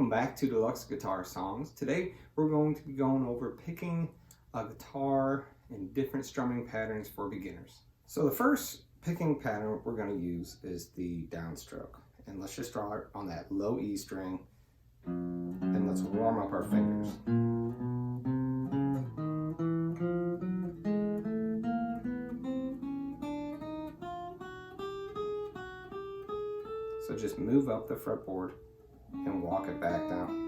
welcome back to Deluxe Guitar Songs. Today we're going to be going over picking a guitar in different strumming patterns for beginners. So the first picking pattern we're going to use is the downstroke. And let's just start on that low E string and let's warm up our fingers. So just move up the fretboard and walk it back down.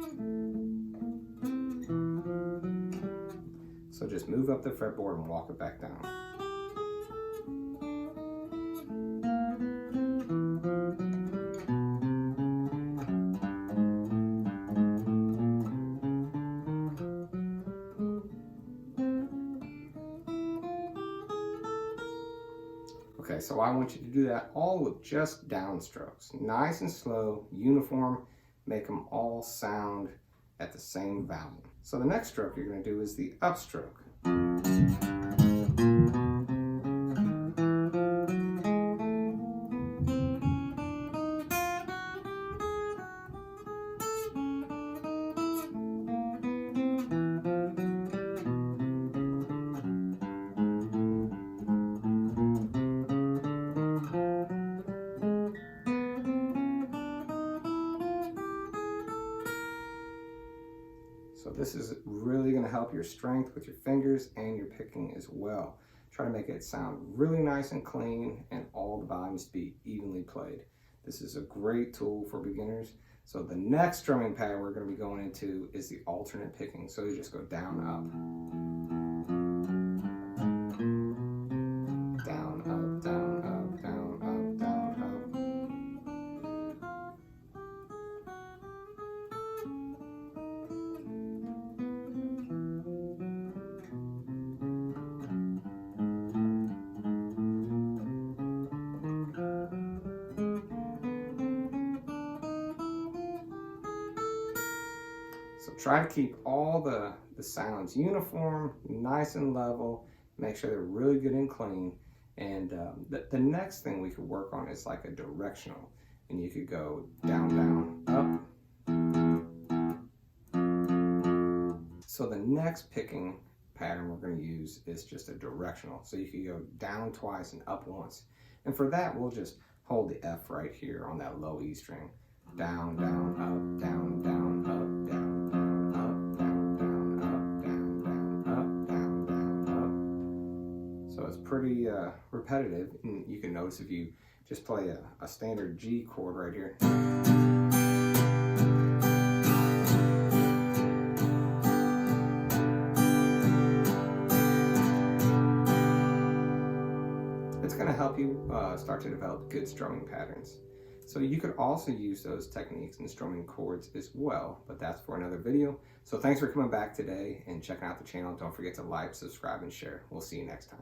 So just move up the fretboard and walk it back down. Okay, so I want you to do that all with just downstrokes. Nice and slow, uniform, make them all sound at the same volume. So the next stroke you're going to do is the upstroke. So this is really going to help your strength with your fingers and your picking as well. Try to make it sound really nice and clean and all the volumes be evenly played. This is a great tool for beginners. So the next strumming pattern we're going to be going into is the alternate picking. So you just go down, up. Down, up, down, up, down, up, down, up. So try to keep all the sounds uniform, nice and level, make sure they're really good and clean. And the next thing we could work on is like a directional. And you could go down, down, up. So the next picking pattern we're going to use is just a directional. So you could go down twice and up once. And for that, we'll just hold the F right here on that low E string. Down, down, up, down, down, up, down. So it's pretty repetitive, and you can notice if you just play a standard G chord right here. It's going to help you start to develop good strumming patterns. So you could also use those techniques in strumming chords as well, but that's for another video. So thanks for coming back today and checking out the channel. Don't forget to like, subscribe, and share. We'll see you next time.